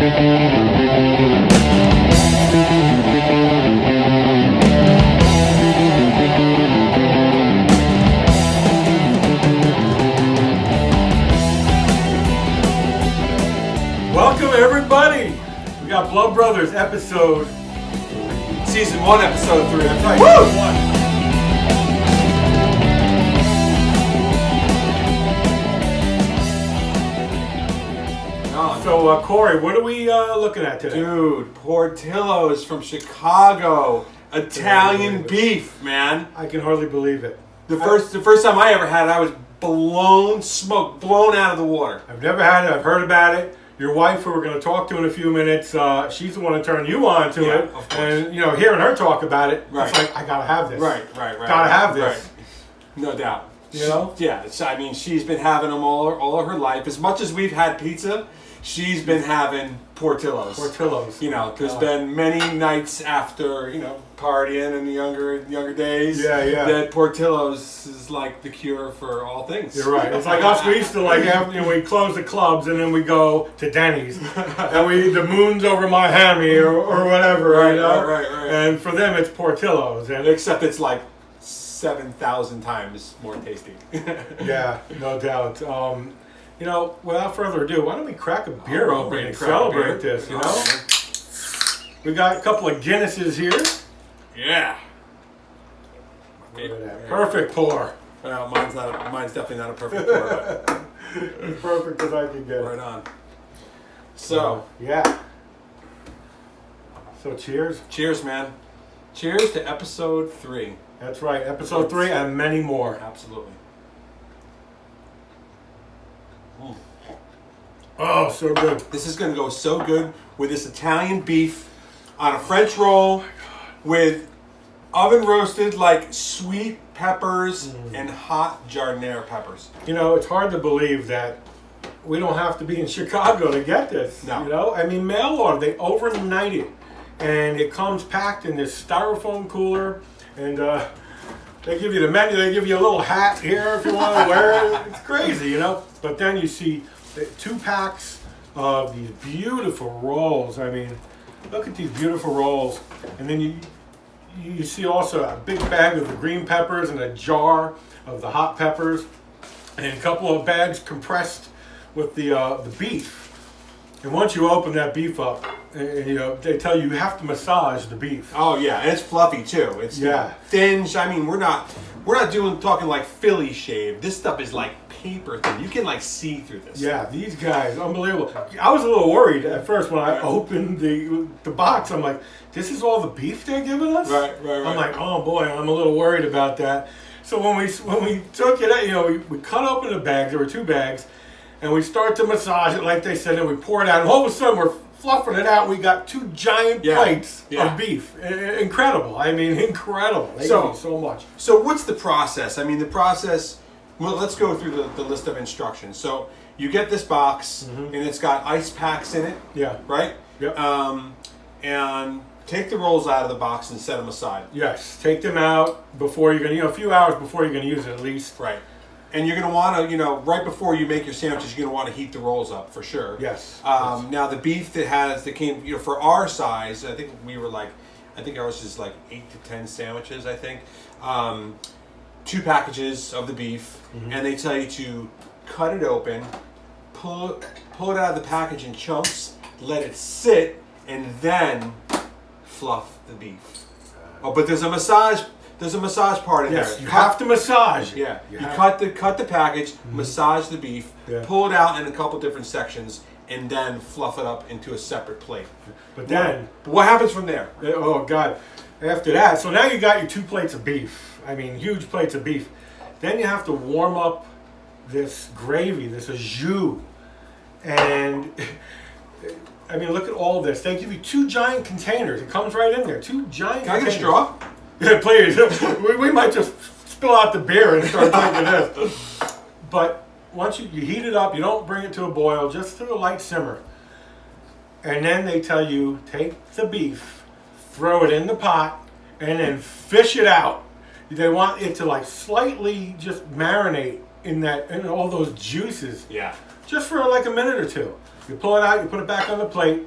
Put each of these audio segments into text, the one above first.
Welcome everybody. We got BloodBrothers episode, Season 1, Episode 3. That's right. Woo! Season 1. So Corey, what are we looking at today? Dude, Portillos from Chicago. Italian beef, man. I can hardly believe it. The first time I ever had it, I was blown out of the water. I've never had it. I've heard about it. Your wife, who we're going to talk to in a few minutes, she's the one that turned you on to it. Of course. And, hearing her talk about it, Right. it's like, I got to have this. Right. Gotta have this. Right. No doubt. You know? Yeah, I mean, she's been having them all of her life. As much as we've had pizza, she's been having Portillos. Portillos. There's been many nights after, partying in the younger days. Yeah. That Portillos is like the cure for all things. You're right. It's like us. We used to we close the clubs and then we go to Denny's and we eat the moons over my hammy or whatever. Right. And for them, it's Portillos. And Except it's like 7,000 times more tasty. yeah, no doubt. Without further ado, why don't we crack a beer open and celebrate this? We got a couple of Guinnesses here. Yeah. Look at that. Perfect pour. Well, mine's definitely not a perfect pour, but As perfect as I can get. right on. So, yeah. So cheers. cheers, man. Cheers to Episode 3. That's right. Episode 3 and many more. Absolutely. Oh, so good. This is going to go so good with this Italian beef on a French roll with oven roasted sweet peppers and hot giardiniera peppers. It's hard to believe that we don't have to be in Chicago to get this. No. Mail order, they overnight it. And it comes packed in this styrofoam cooler. And they give you the menu, they give you a little hat here if you want to wear it. It's crazy, But then you see 2 packs of these beautiful rolls. I mean, look at these beautiful rolls. And then you see also a big bag of the green peppers and a jar of the hot peppers. And a couple of bags compressed with the beef. And once you open that beef up, they tell you have to massage the beef. Oh yeah, and it's fluffy too. It's thin. I mean, we're not talking like Philly shave. This stuff is like paper thin. You can see through this. Yeah, these guys, unbelievable. I was a little worried at first when I opened the box. I'm like, this is all the beef they're giving us? Right. I'm like, oh boy, I'm a little worried about that. So when we took it out, we cut open the bags. There were 2 bags. And we start to massage it like they said, and we pour it out. And all of a sudden, we're fluffing it out. We got 2 giant plates of beef. Incredible. I mean, incredible. They eat so much. So what's the process? I mean, the process, well, let's go through the list of instructions. So you get this box, and it's got ice packs in it. Yeah. Right? Yep. And take the rolls out of the box and set them aside. Yes. Take them out before you're going to, a few hours before you're going to use it at least. Right. And you're going to want to, right before you make your sandwiches, you're going to want to heat the rolls up for sure. Yes. Now the beef that came, for our size, I think ours is 8 to 10 sandwiches. I think 2 packages of the beef, and they tell you to cut it open, pull it out of the package in chunks, let it sit, and then fluff the beef. Oh, but there's a massage part in there. Yes, you have to massage it. Yeah, you cut the package, massage the beef, pull it out in a couple different sections, and then fluff it up into a separate plate. But then, what happens from there? Oh God! After that, so now you got your 2 plates of beef. I mean, huge plates of beef. Then you have to warm up this gravy, this au jus, and I mean, look at all this. They give you 2 giant containers. It comes right in there. 2 giant. Can I get a containers. straw? Yeah, please. we might just spill out the beer and start drinking this. But once you heat it up, you don't bring it to a boil, just to a light simmer. And then they tell you, take the beef, throw it in the pot, and then fish it out. They want it to slightly just marinate in all those juices. Yeah. Just for a minute or 2. You pull it out, you put it back on the plate,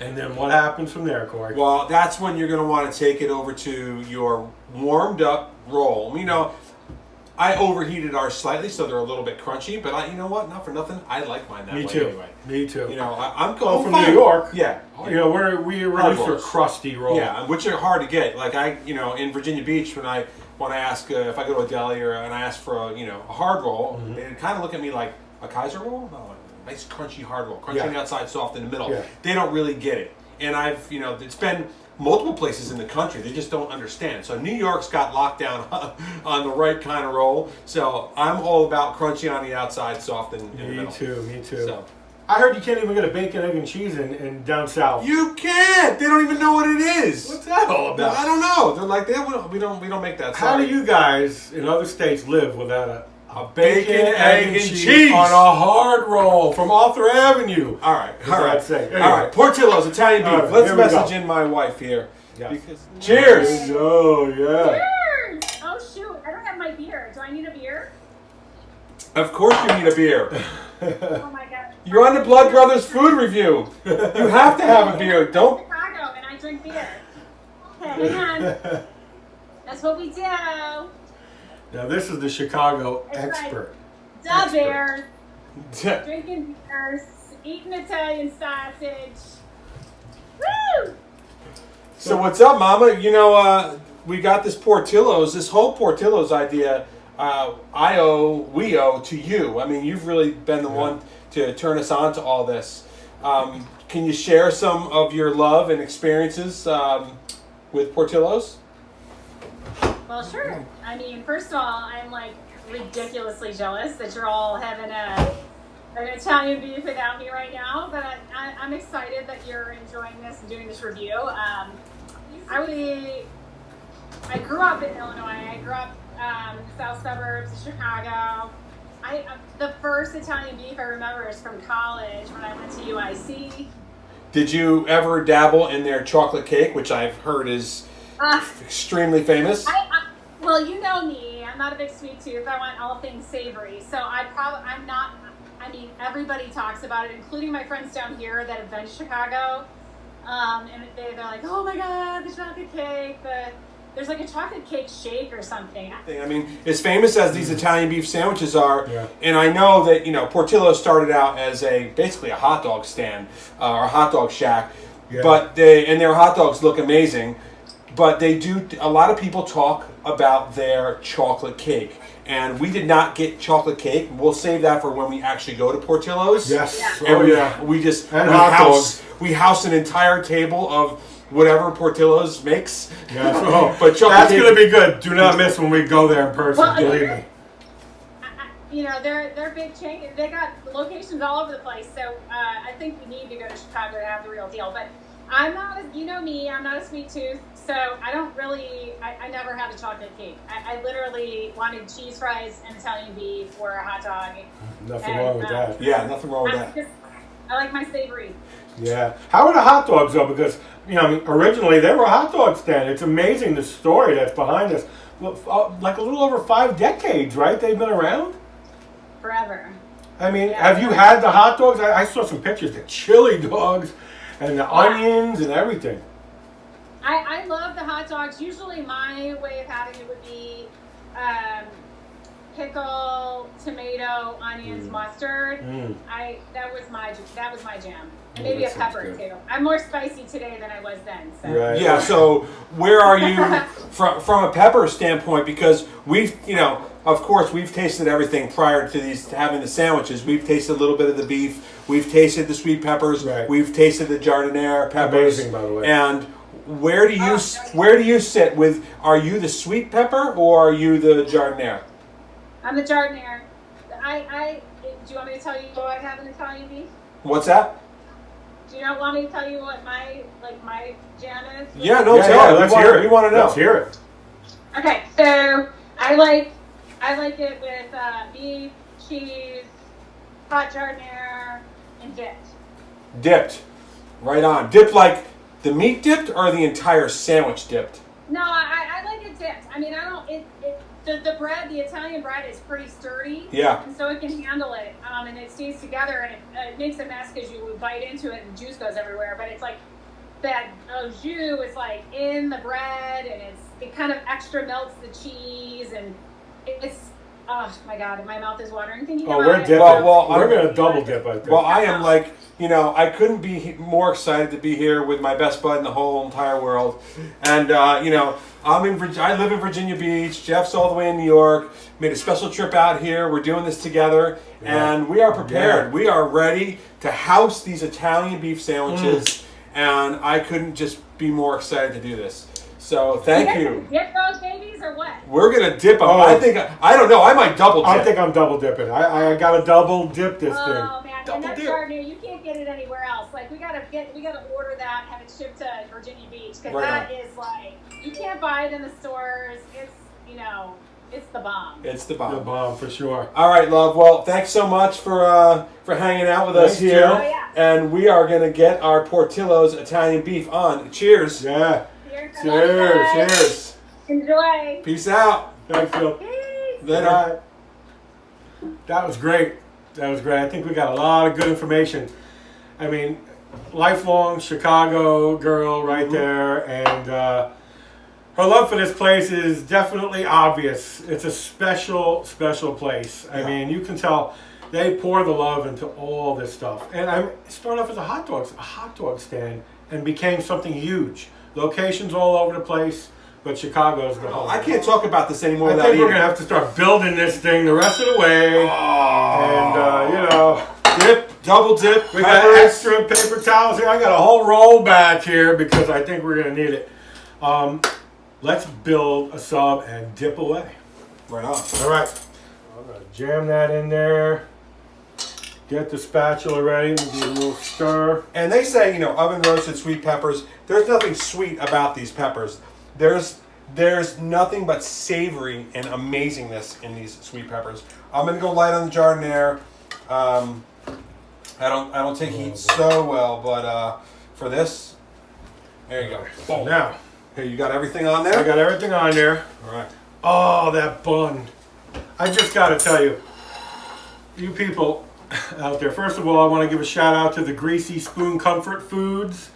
And then what happens from there, Corey? Well, that's when you're going to want to take it over to your warmed up roll. You know, I overheated ours slightly, so they're a little bit crunchy. But you know what? Not for nothing, I like mine that way anyway. Me too. You know, I'm going Well, from New York. Yeah. You know, we were used to a crusty roll. Yeah, which are hard to get. Like in Virginia Beach, when I ask if I go to a deli and I ask for a hard roll, they kind of look at me like a Kaiser roll. No, a nice crunchy hard roll, crunchy on the outside, soft in the middle. Yeah. They don't really get it, and it's been multiple places in the country. They just don't understand. So New York's got locked down on the right kind of roll. So I'm all about crunchy on the outside, soft in the middle. Me too. So. I heard you can't even get a bacon, egg, and cheese in down south. You can't. They don't even know what it is. What's that all about? I don't know. They're like, we don't make that. How do you guys in other states live without a bacon, egg, and cheese on a hard roll from Arthur Avenue? All right. Anyway. All right. Portillo's Italian beef. All right, Let's here we message go. in my wife here. Yeah. Cheers. Oh yeah. Cheers! Oh shoot, I don't have my beer. Do I need a beer? Of course you need a beer. Oh my god. You're on the BloodBrothers food review. You have to have a beer. Don't. Chicago and I drink beer. Okay, hang on. That's what we do. Now this is the Chicago It's expert. Like, beers, drinking beers, eating Italian sausage. Woo! So what's up, Mama? You know, we got this Portillo's, this whole Portillo's idea. We owe to you. I mean, you've really been the one to turn us on to all this. Can you share some of your love and experiences with Portillo's? Well, sure. I mean, first of all, I'm like ridiculously jealous that you're all having an Italian beef without me right now. But I'm excited that you're enjoying this and doing this review. I grew up in Illinois. I grew up in the south suburbs of Chicago. The first Italian beef I remember is from college when I went to UIC. Did you ever dabble in their chocolate cake, which I've heard is extremely famous? Well, you know me. I'm not a big sweet tooth. I want all things savory. So I'm not. I mean, everybody talks about it, including my friends down here that have been to Chicago. And they're like, oh my God, the chocolate cake. There's like a chocolate cake shake or something. I mean, as famous as these Italian beef sandwiches are, and I know that Portillo started out as basically a hot dog stand or a hot dog shack, but their hot dogs look amazing. But they do. A lot of people talk about their chocolate cake, and we did not get chocolate cake. We'll save that for when we actually go to Portillo's. Yes. Yeah. Oh we just and we house an entire table of whatever Portillo's makes. Yes. Oh, but that's going to be good. Do not miss when we go there in person. Well, believe me. They're big chain. They got locations all over the place. So I think we need to go to Chicago to have the real deal. But I'm not. You know me. I'm not a sweet tooth. So I don't really. I never had a chocolate cake. I literally wanted cheese fries and Italian beef or a hot dog. Nothing wrong with that. Yeah, nothing wrong with that. I like my savory. Yeah. How are the hot dogs though? Because originally they were a hot dog stand. It's amazing the story that's behind this. Like a little over 5 decades, right? They've been around. Forever. I mean, have you had the hot dogs? I saw some pictures. The chili dogs, and the onions and everything. I love the hot dogs. Usually, my way of having it would be pickle, tomato, onions, mustard. That was my jam. And maybe a pepper too. I'm more spicy today than I was then. So. Right. Yeah. So where are you from a pepper standpoint? Because we've, of course, we've tasted everything prior to having the sandwiches. We've tasted a little bit of the beef. We've tasted the sweet peppers. Right. We've tasted the jardiniere peppers. Amazing, by the way. And where do you sit with? Are you the sweet pepper or are you the jardiniere? I'm the jardiniere. Do you want me to tell you what I have in Italian beef? What's that? Do you not want me to tell you what my jam is? Yeah, no, tell it. Let's hear it. We want to know. Let's hear it. Okay, so I like it with beef, cheese, hot jardiniere, and dipped. Dipped. Right on. Dipped like the meat dipped or the entire sandwich dipped? No, I like it dipped. I mean, the bread, the Italian bread is pretty sturdy. Yeah. And so it can handle it, and it stays together, and it makes a mess because you bite into it and juice goes everywhere. But it's like that jus is like in the bread, and it kind of extra melts the cheese, and it's oh my god, my mouth is watering thinking about we're it. dipping. Well, we're gonna double dip, I think. Well, I am like, I couldn't be more excited to be here with my best bud in the whole entire world. And, I live in Virginia Beach. Jeff's all the way in New York. Made a special trip out here. We're doing this together. Yeah. And we are prepared. Yeah. We are ready to house these Italian beef sandwiches. And I couldn't just be more excited to do this. So, thank you. Dip those babies or what? We're going to dip them. Oh. I don't know. I might double dip. I think I'm double dipping. I got to double dip this thing. Oh man, Double and that's dip. hard. You can't get it anywhere else. Like we gotta order that and have it shipped to Virginia Beach because Right that on. is like you can't buy it in the stores. It's it's the bomb. It's the The bomb. bomb for sure. All right, love. Well, thanks so much for hanging out with us Thanks, here. Joe. Oh, yeah. And we are going to get our Portillo's Italian beef on. Cheers. Yeah. Cheers. Cheers. Cheers. Enjoy. Peace out. Thanks, Phil. Peace. Later. That was great. That was great. I think we got a lot of good information. I mean, lifelong Chicago girl right there, and her love for this place is definitely obvious. It's a special, special place. I mean, you can tell they pour the love into all this stuff. And I started off as a hot dog stand, and became something huge. Locations all over the place, but Chicago's the home. I can't talk about this anymore I without think we're eating. gonna have to start building this thing the rest of the way, and Dip, double dip. we got extra paper towels here. I got a whole roll back here because I think we're gonna need it. Let's build a sub and dip away. Right on. All right, I'm gonna jam that in there. Get the spatula ready. Maybe a little stir. And they say, oven roasted sweet peppers. There's nothing sweet about these peppers. There's nothing but savory and amazingness in these sweet peppers. I'm gonna go light on the giardiniera. I don't take heat so well, but for this, there you go. So now, Here, you got everything on I there. got everything on there. All right. Oh, that bun. I just got to tell you, you people out there, first of all, I want to give a shout out to the Greasy Spoon Comfort Foods.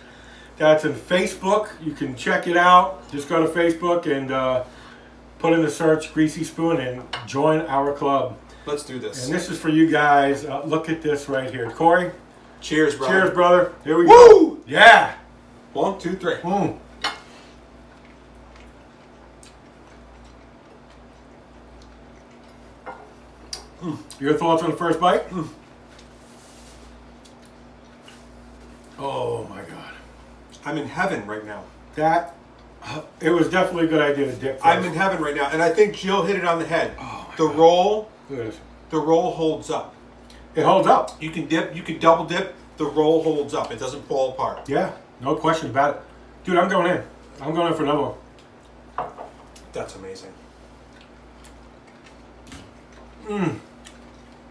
That's in Facebook. You can check it out. Just go to Facebook and put in the search Greasy Spoon and join our club. Let's do this. And this is for you guys. Look at this right here. Corey, Cheers, brother. cheers, brother. Here we Woo! go. Yeah. 1, 2, 3. Mm. Your thoughts on the first bite? Oh my God. I'm in heaven right now. That, it was definitely a good idea to dip first. I'm in heaven right now, and I think Jill hit it on the head. Oh my the God. roll, Look at this. the roll holds up. It holds up. You can dip, you can double dip. The roll holds up. It doesn't fall apart. Yeah, no question about it. Dude, I'm going in. I'm going in for another one. That's amazing. Mm.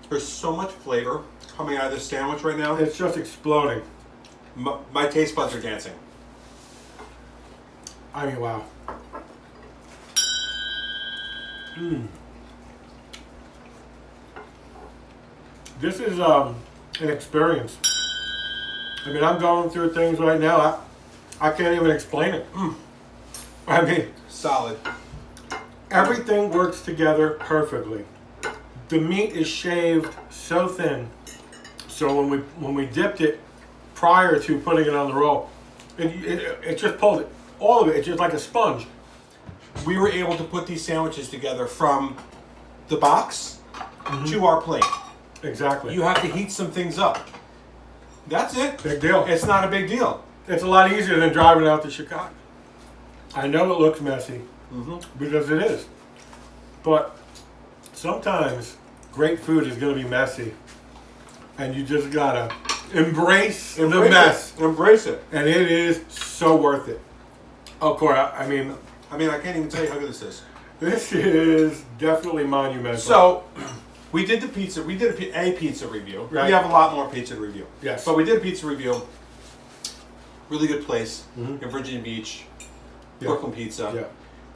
There's so much flavor coming out of this sandwich right now. It's just exploding. My taste buds are dancing. I mean, wow. Mm. This is an experience. I mean, I'm going through things right now. I can't even explain it. I mean, Solid. everything works together perfectly. The meat is shaved so thin, so when we dipped it prior to putting it on the roll, it just pulled it, all of it. It's just like a sponge. We were able to put these sandwiches together from the box to our plate. Exactly. You have to heat some things up. That's it. Big deal. It's not a big deal. It's a lot easier than driving out to Chicago. I know it looks messy, because it is. But sometimes great food is going to be messy. And you just got to embrace the mess. Embrace it. And it is so worth it. Oh, Corey, I mean, I can't even tell you how good this is. this is definitely monumental. So, we did the pizza. We did a pizza review. Right. We have a lot more pizza to review. Yes. But we did a pizza review. Really good place Mhm. in Virginia Beach. Yeah. Brooklyn Pizza. Yeah.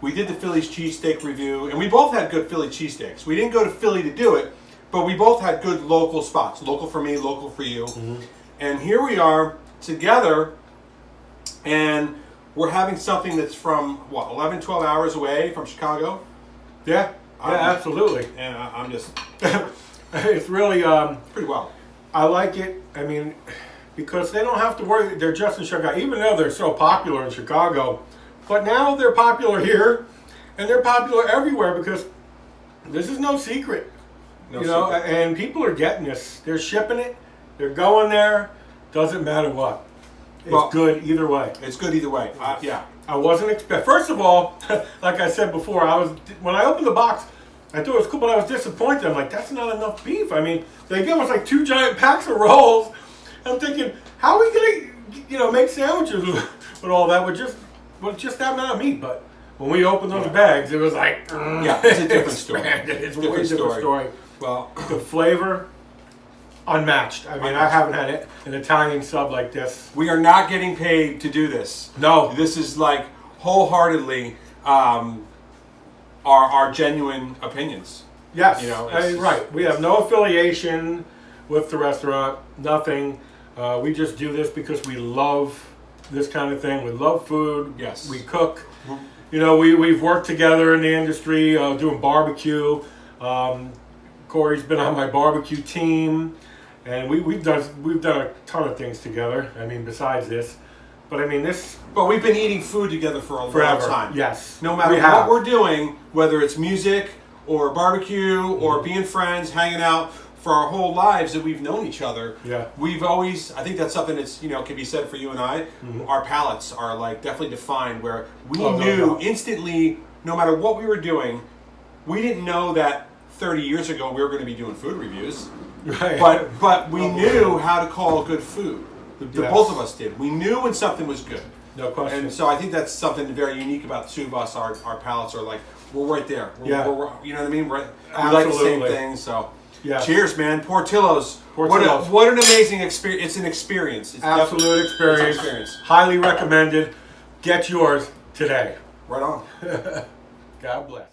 We did the Philly's cheesesteak review, and we both had good Philly cheesesteaks. We didn't go to Philly to do it, but we both had good local spots. Local for me, local for you. Mm-hmm. And here we are together, and we're having something that's from, 11, 12 hours away from Chicago? Yeah, absolutely. And I'm just... It's really... pretty well. I like it. I mean, because they don't have to worry. They're just in Chicago, even though they're so popular in Chicago. But now they're popular here, and they're popular everywhere because this is no secret. No secret. And people are getting this. They're shipping it. They're going there. Doesn't matter what. It's good either way. It's good either way. Yeah. I wasn't expecting. First of all, like I said before, when I opened the box, I thought it was cool, but I was disappointed. I'm like, that's not enough beef. I mean, they gave us like 2 giant packs of rolls. I'm thinking, how are we gonna, make sandwiches with all that with just that amount of meat? But when we opened those bags, it was like, it's a different story. It's a way different story. Well, the flavor, unmatched. I mean, I haven't had an Italian sub like this. We are not getting paid to do this. No, this is like wholeheartedly our genuine opinions. Yes, right. We have no affiliation with the restaurant. Nothing. We just do this because we love this kind of thing. We love food. Yes. We cook. Mm-hmm. We've worked together in the industry doing barbecue. Corey's been on my barbecue team, and we've done a ton of things together. I mean, besides this, but I mean this. But we've been eating food together for a long time. Yes. No matter what we're doing, whether it's music or barbecue or being friends, hanging out. For our whole lives that we've known each other, we've always, I think that's something that's, can be said for you and I, our palates are like definitely defined where we knew instantly, no matter what we were doing, we didn't know that 30 years ago we were going to be doing food reviews, right. but we knew how to call good food. The both of us did. We knew when something was good. No question. And so I think that's something very unique about the two of us. Our palates are like, we're right there. We're, you know what I mean? We like the same things, so... Yeah. Cheers, man. Portillos. What an amazing experience. It's an experience. It's absolute experience. Highly recommended. Get yours today. Right on. God bless.